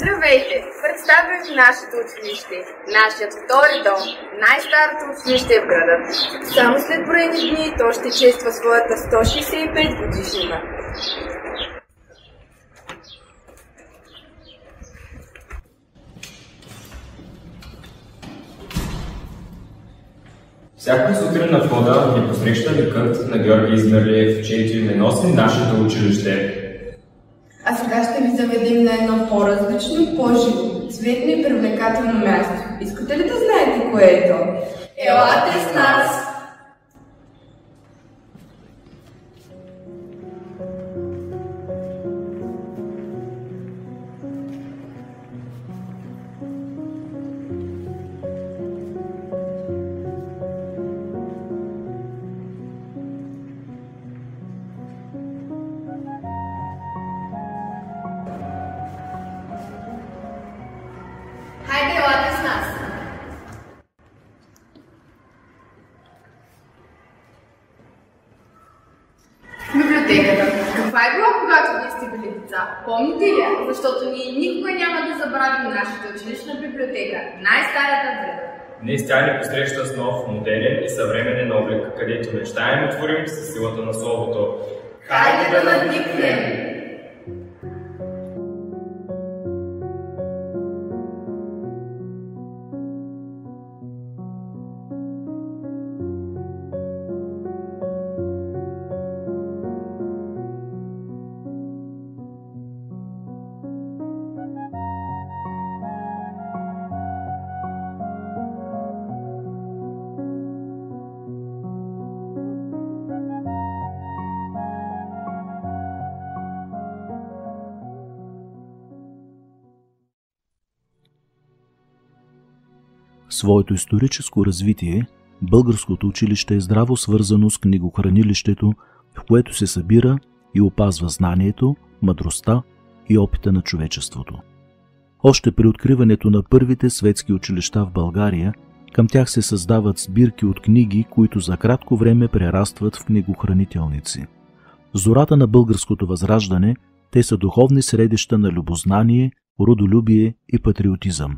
Здравейте! Представям ви нашето училище, нашият втори дом, най-старото училище в града. Само след броени дни то ще чества своята 165 годишнина. Всяка сутрин на входа ни посреща ликът на Георги Измерлиев, чието име носи нашето училище. А сега ще ви заведем на едно по-различно, по-живо, цветно и привлекателно място. Искате ли да знаете кое е то? Елате с нас! Хайде, елате с нас! Библиотеката. Каква е била, когато вие сте били деца? Помните ли я? Защото ние никога няма да забравим нашата училищна библиотека, най-старата в града. Днес тя ни посреща с нов, модерен и съвременен облик, където мечтаем и творим със силата на словото. Хайде да надникнем! Своето историческо развитие българското училище е здраво свързано с книгохранилището, в което се събира и опазва знанието, мъдростта и опита на човечеството. Още при откриването на първите светски училища в България, към тях се създават сбирки от книги, които за кратко време прерастват в книгохранителници. В зората на българското възраждане те са духовни средища на любознание, родолюбие и патриотизъм.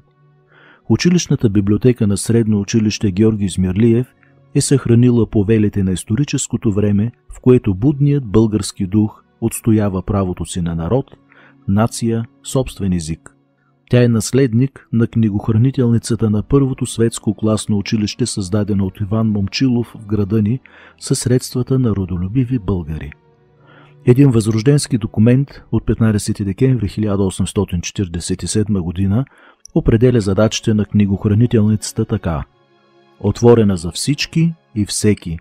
Училищната библиотека на Средно училище Георги Измерлиев е съхранила повелите на историческото време, в което будният български дух отстоява правото си на народ, нация, собствен език. Тя е наследник на книгохранителницата на първото светско класно училище, създадено от Иван Момчилов в града ни със средствата на родолюбиви българи. Един възрожденски документ от 15 декември 1847 г. определя задачите на книгохранителницата така: отворена за всички и всеки,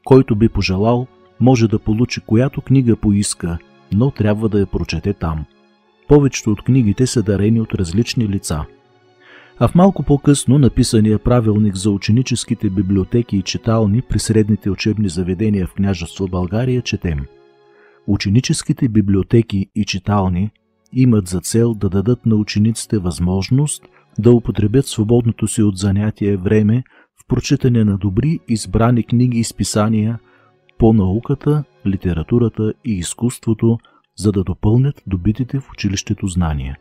който би пожелал, може да получи която книга поиска, но трябва да я прочете там. Повечето от книгите са дарени от различни лица. А в малко по-късно написания правилник за ученическите библиотеки и читални при средните учебни заведения в княжество България четем: ученическите библиотеки и читални имат за цел да дадат на учениците възможност да употребят свободното си от занятие време в прочитане на добри избрани книги и списания по науката, литературата и изкуството, за да допълнят добитите в училището знания.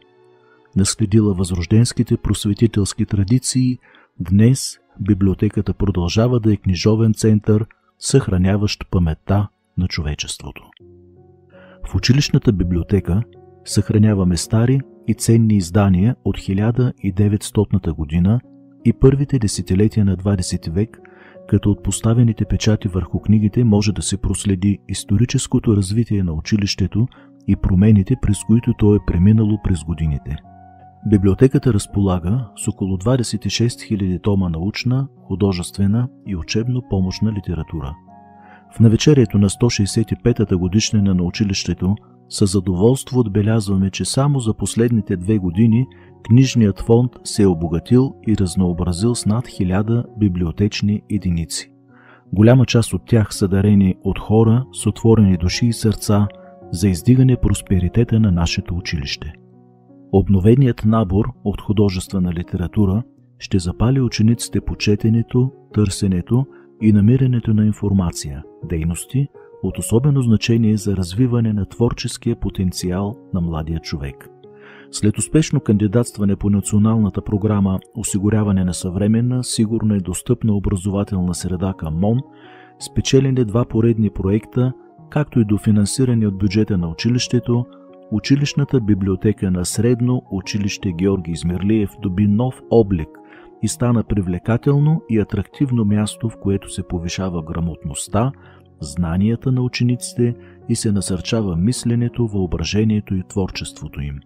Наследила възрожденските просветителски традиции, днес библиотеката продължава да е книжовен център, съхраняващ паметта на човечеството. В училищната библиотека съхраняваме стари и ценни издания от 1900 година и първите десетилетия на 20 век, като от поставените печати върху книгите може да се проследи историческото развитие на училището и промените, през които то е преминало през годините. Библиотеката разполага с около 26 000 тома научна, художествена и учебно-помощна литература. В навечерието на 165-та годишнина на училището със задоволство отбелязваме, че само за последните 2 години книжният фонд се е обогатил и разнообразил с над 1000 библиотечни единици. Голяма част от тях са дарени от хора с отворени души и сърца за издигане просперитета на нашето училище. Обновеният набор от художествена литература ще запали учениците по четенето, търсенето и намирането на информация, дейности от особено значение за развиване на творческия потенциал на младия човек. След успешно кандидатстване по националната програма Осигуряване на съвременна, сигурна и достъпна образователна среда към МОН, спечелени 2 поредни проекта, както и дофинансиране от бюджета на училището, училищната библиотека на Средно училище Георги Измирлиев доби нов облик и стана привлекателно и атрактивно място, в което се повишава грамотността, знанията на учениците и се насърчава мисленето, въображението и творчеството им.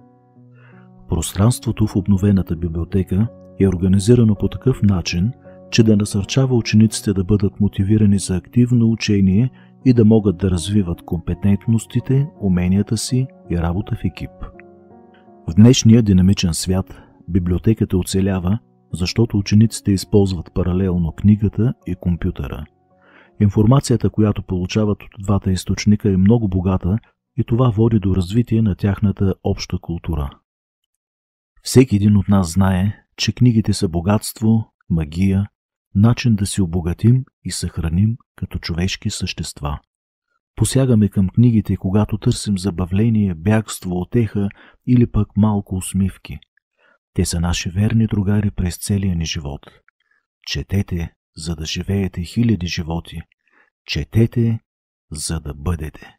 Пространството в обновената библиотека е организирано по такъв начин, че да насърчава учениците да бъдат мотивирани за активно учение и да могат да развиват компетентностите, уменията си и работа в екип. В днешния динамичен свят библиотеката оцелява, защото учениците използват паралелно книгата и компютъра. Информацията, която получават от двата източника, е много богата и това води до развитие на тяхната обща култура. Всеки един от нас знае, че книгите са богатство, магия, начин да се обогатим и съхраним като човешки същества. Посягаме към книгите, когато търсим забавление, бягство, утеха или пък малко усмивки. Те са наши верни другари през целия ни живот. Четете, за да живеете хиляди животи. Четете, за да бъдете.